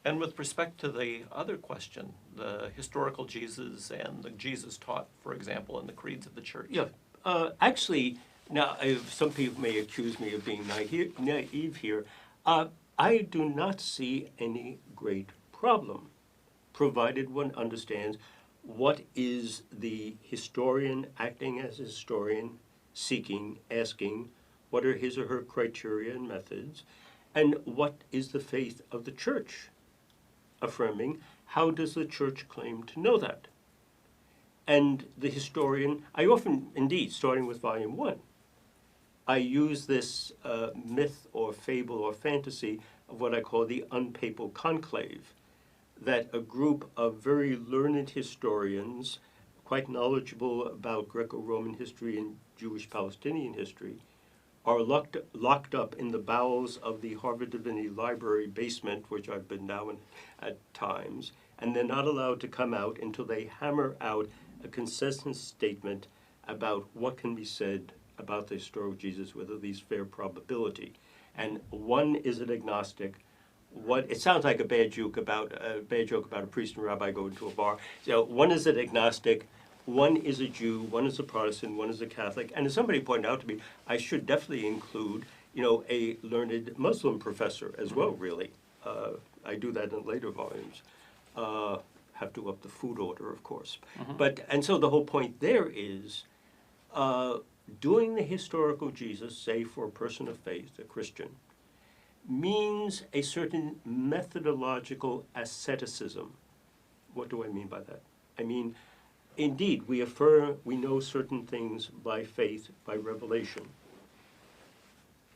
And with respect to the other question, the historical Jesus and the Jesus taught, for example, in the creeds of the church. Yeah, actually, now some people may accuse me of being naive here. I do not see any great problem, provided one understands what is the historian acting as a historian, seeking, asking, what are his or her criteria and methods, and what is the faith of the church affirming, how does the church claim to know that? And the historian, I often, indeed, starting with volume 1, I use this myth or fable or fantasy of what I call the unpapal conclave, that a group of very learned historians, quite knowledgeable about Greco-Roman history and Jewish-Palestinian history, are locked up in the bowels of the Harvard Divinity Library basement, which I've been now in at times, and they're not allowed to come out until they hammer out a consensus statement about what can be said about the historical Jesus with at least fair probability. And one is an agnostic. It sounds like a bad joke about a priest and rabbi going to a bar. So one is an agnostic, one is a Jew, one is a Protestant, one is a Catholic. And as somebody pointed out to me, I should definitely include, a learned Muslim professor as well, really. I do that in later volumes. Have to up the food order, of course. And so the whole point there is doing the historical Jesus, say for a person of faith, a Christian, means a certain methodological asceticism. What do I mean by that? I mean, indeed, we affirm we know certain things by faith, by revelation.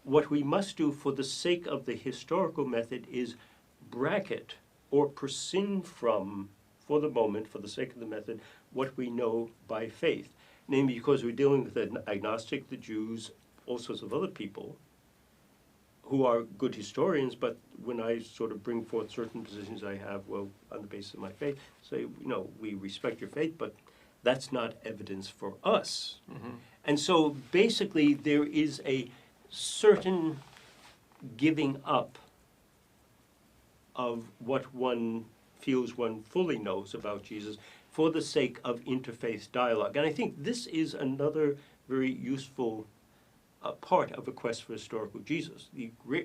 What we must do for the sake of the historical method is bracket or prescind from, for the moment, for the sake of the method, what we know by faith. Namely, because we're dealing with the agnostic, the Jews, all sorts of other people who are good historians, but when I sort of bring forth certain positions I have, well, on the basis of my faith, say, we respect your faith, but that's not evidence for us. And so basically there is a certain giving up of what one feels one fully knows about Jesus for the sake of interfaith dialogue. And I think this is another very useful part of a quest for historical Jesus.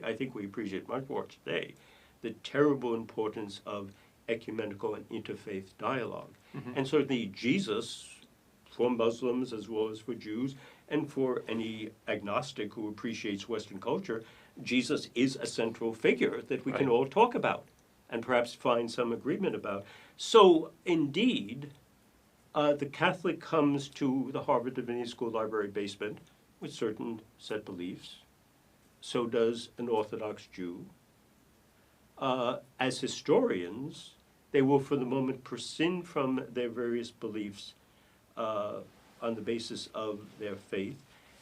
I think we appreciate much more today the terrible importance of ecumenical and interfaith dialogue. And certainly Jesus, for Muslims as well as for Jews, and for any agnostic who appreciates Western culture, Jesus is a central figure that we can all talk about and perhaps find some agreement about. So indeed, the Catholic comes to the Harvard Divinity School Library basement with certain set beliefs. So does an Orthodox Jew. As historians, they will for the moment prescind from their various beliefs on the basis of their faith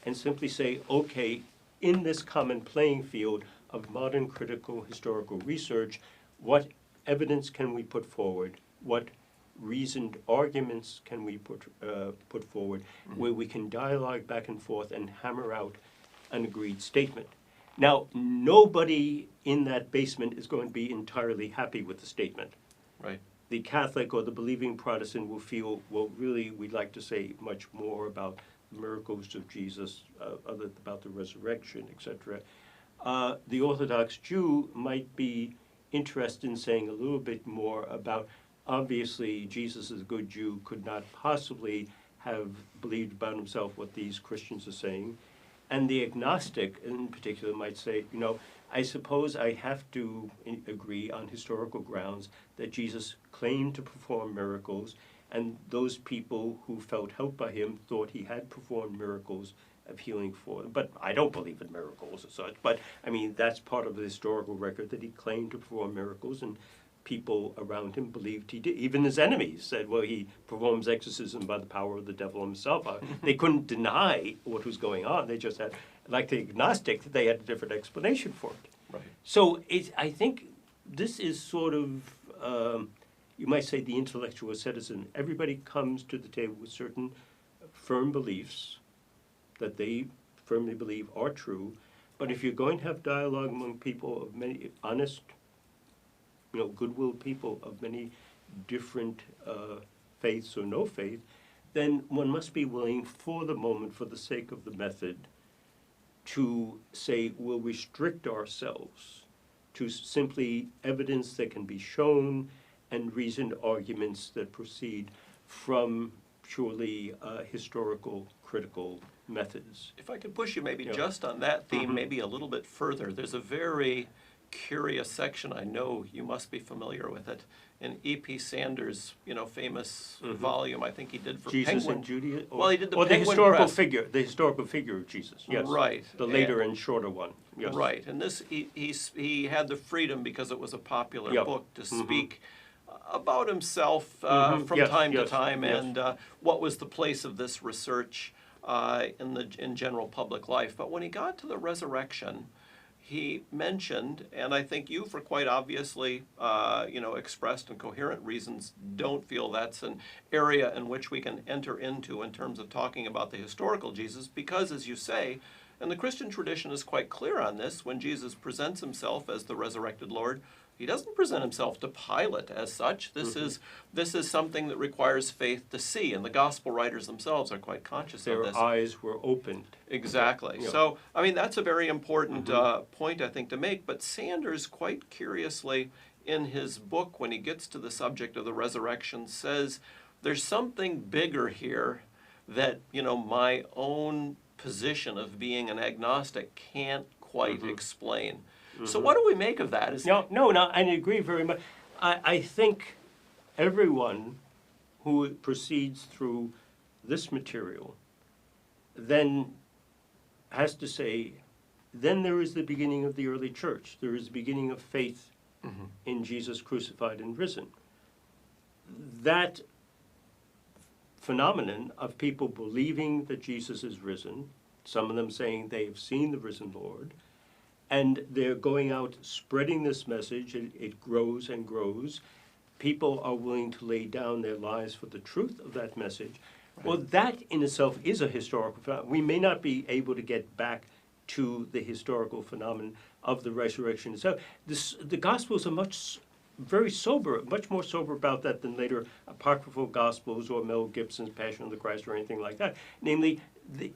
and simply say, okay, in this common playing field of modern critical historical research, what evidence can we put forward? What reasoned arguments can we put forward where we can dialogue back and forth and hammer out an agreed statement? Now, nobody in that basement is going to be entirely happy with the statement. Right. The Catholic or the believing Protestant will feel, well, really, we'd like to say much more about the miracles of Jesus, about the resurrection, etc. The Orthodox Jew might be interested in saying a little bit more about, obviously, Jesus as a good Jew could not possibly have believed about himself what these Christians are saying. And the agnostic, in particular, might say, I suppose I have to agree on historical grounds that Jesus claimed to perform miracles, and those people who felt helped by him thought he had performed miracles of healing for them. But I don't believe in miracles as such. But, I mean, that's part of the historical record that he claimed to perform miracles, and people around him believed he did. Even his enemies said, well, he performs exorcism by the power of the devil himself. They couldn't deny what was going on. They just had, like the agnostic, they had a different explanation for it. Right. So I think this is sort of, you might say, the intellectual citizen. Everybody comes to the table with certain firm beliefs that they firmly believe are true. But if you're going to have dialogue among people of many honest, goodwill people of many different faiths or no faith, then one must be willing for the moment, for the sake of the method, to say we'll restrict ourselves to simply evidence that can be shown and reasoned arguments that proceed from purely historical, critical methods. If I could push you maybe Yeah. just on that theme, maybe a little bit further, there's a very curious section, I know you must be familiar with it, in E.P. Sanders' famous volume, I think he did for Jesus Penguin. and Judaism? Well, he did the or Penguin the historical Press. figure of Jesus, yes. Right. The later and shorter one, yes. Right, and this, he had the freedom, because it was a popular Yep. book, to speak about himself from Yes, time to yes, time, yes. and what was the place of this research in general public life. But when he got to the resurrection, he mentioned, and I think you, for quite obviously, expressed and coherent reasons, don't feel that's an area in which we can enter into in terms of talking about the historical Jesus, because, as you say, and the Christian tradition is quite clear on this, when Jesus presents himself as the resurrected Lord, he doesn't present himself to Pilate as such. This is something that requires faith to see, and the gospel writers themselves are quite conscious of this. Their eyes were opened. Exactly. Yeah. So, I mean, that's a very important point, I think, to make. But Sanders, quite curiously, in his book, when he gets to the subject of the resurrection, says there's something bigger here that, my own position of being an agnostic can't quite explain. So what do we make of that? No, I agree very much. I think everyone who proceeds through this material then has to say, then there is the beginning of the early church. There is the beginning of faith in Jesus crucified and risen. That phenomenon of people believing that Jesus is risen, some of them saying they have seen the risen Lord, and they're going out spreading this message. It grows and grows. People are willing to lay down their lives for the truth of that message. Right. Well, that in itself is a historical phenomenon. We may not be able to get back to the historical phenomenon of the resurrection itself. The Gospels are very sober, much more sober about that than later apocryphal Gospels or Mel Gibson's Passion of the Christ or anything like that. Namely,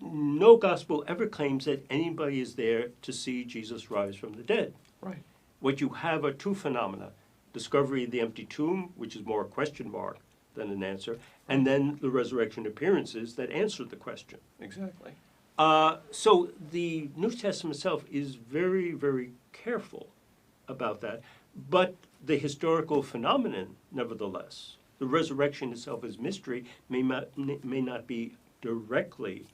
no gospel ever claims that anybody is there to see Jesus rise from the dead. Right. What you have are two phenomena: discovery of the empty tomb, which is more a question mark than an answer, and then the resurrection appearances that answer the question. Exactly. So the New Testament itself is very, very careful about that, but the historical phenomenon, nevertheless, the resurrection itself as mystery, may not be directly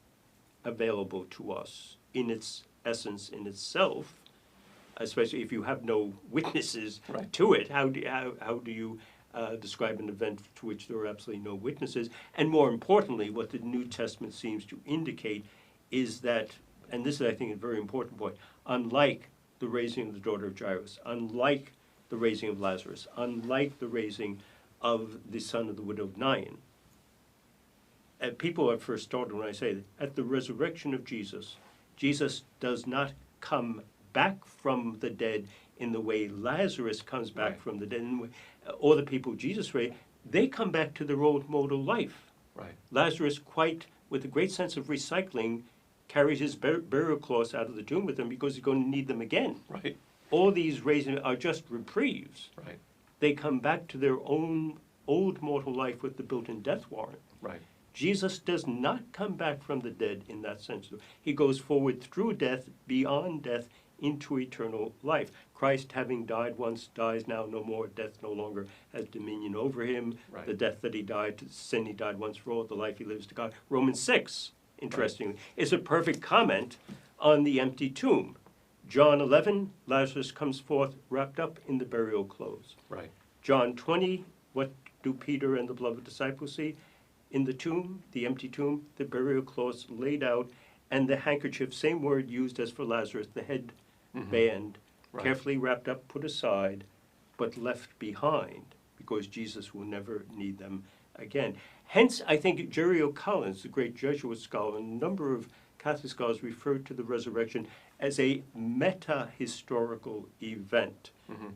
available to us in its essence, in itself, especially if you have no witnesses Right. to it. How do you describe an event to which there are absolutely no witnesses? And more importantly, what the New Testament seems to indicate is that, and this is, I think, a very important point, unlike the raising of the daughter of Jairus, unlike the raising of Lazarus, unlike the raising of the son of the widow of Nain, people at first started when I say that at the resurrection of Jesus, Jesus does not come back from the dead in the way Lazarus comes back Right. from the dead, or the people Jesus raised. They come back to their old mortal life. Right. Lazarus, quite with a great sense of recycling, carries his burial cloths out of the tomb with him because he's going to need them again. Right. All these raising are just reprieves. Right. They come back to their own old mortal life with the built-in death warrant. Right. Jesus does not come back from the dead in that sense. He goes forward through death, beyond death, into eternal life. Christ, having died once, dies now no more. Death no longer has dominion over him. Right. The death that he died, to sin he died once for all, the life he lives to God. Romans 6, interestingly, is a perfect comment on the empty tomb. John 11, Lazarus comes forth wrapped up in the burial clothes. Right. John 20, what do Peter and the beloved disciples see? In the tomb, the empty tomb, the burial clothes laid out, and the handkerchief, same word used as for Lazarus, the head band, Right. carefully wrapped up, put aside, but left behind, because Jesus will never need them again. Hence, I think Jerry O'Collins, the great Jesuit scholar, and a number of Catholic scholars refer to the resurrection as a meta-historical event.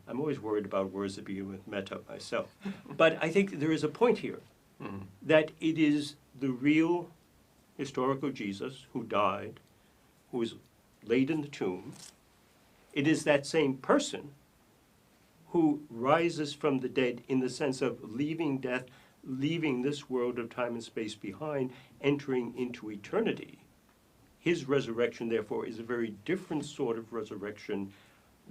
I'm always worried about words that begin with meta myself. But I think there is a point here that it is the real historical Jesus who died, who was laid in the tomb. It is that same person who rises from the dead in the sense of leaving death, leaving this world of time and space behind, entering into eternity. His resurrection, therefore, is a very different sort of resurrection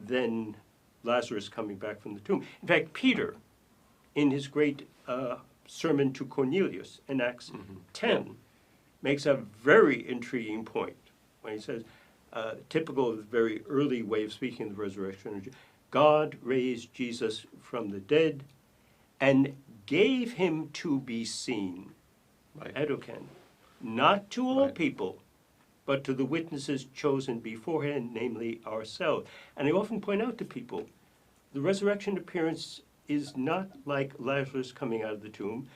than Lazarus coming back from the tomb. In fact, Peter, in his great sermon to Cornelius in Acts 10, makes a very intriguing point when he says, typical of the very early way of speaking of the resurrection, God raised Jesus from the dead and gave him to be seen, Edoken, not to all people, but to the witnesses chosen beforehand, namely ourselves. And I often point out to people, the resurrection appearance is not like Lazarus coming out of the tomb.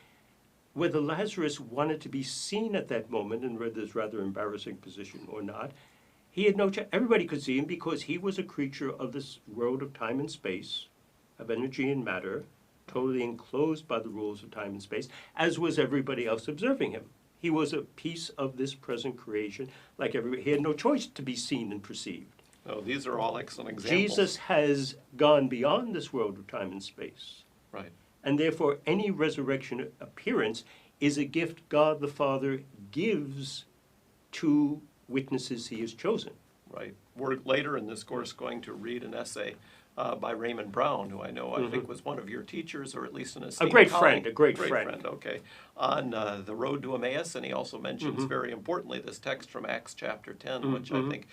Whether Lazarus wanted to be seen at that moment and read this rather embarrassing position or not, he had no chance. Everybody could see him because he was a creature of this world of time and space, of energy and matter, totally enclosed by the rules of time and space, as was everybody else observing him. He was a piece of this present creation, like everybody. He had no choice to be seen and perceived. Oh, these are all excellent examples. Jesus has gone beyond this world of time and space. Right. And therefore, any resurrection appearance is a gift God the Father gives to witnesses he has chosen. Right. We're later in this course going to read an essay by Raymond Brown, who I know I think was one of your teachers, or at least an esteemed great colleague. friend, a great friend. Okay. On the road to Emmaus, and he also mentions very importantly this text from Acts chapter 10, which I think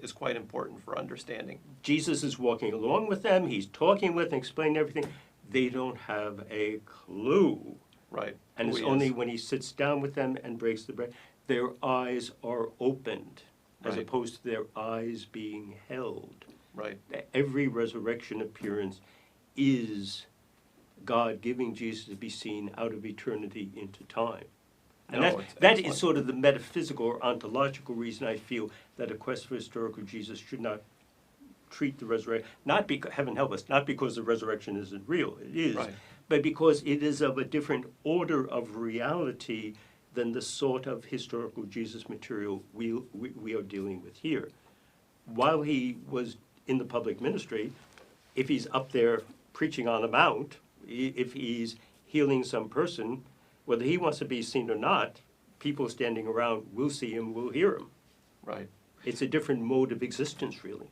is quite important for understanding. Jesus is walking along with them. He's talking with them, explaining everything. They don't have a clue. Right. And it's only when he sits down with them and breaks the bread, their eyes are opened, as opposed to their eyes being held. Right. Every resurrection appearance is God giving Jesus to be seen out of eternity into time. And that is sort of the metaphysical or ontological reason I feel that a quest for historical Jesus should not treat the resurrection, not because, heaven help us, not because the resurrection isn't real, it is, but because it is of a different order of reality than the sort of historical Jesus material we are dealing with here. While he was in the public ministry, if he's up there preaching on the mount, if he's healing some person, whether he wants to be seen or not, people standing around will see him, will hear him. Right. It's a different mode of existence, really.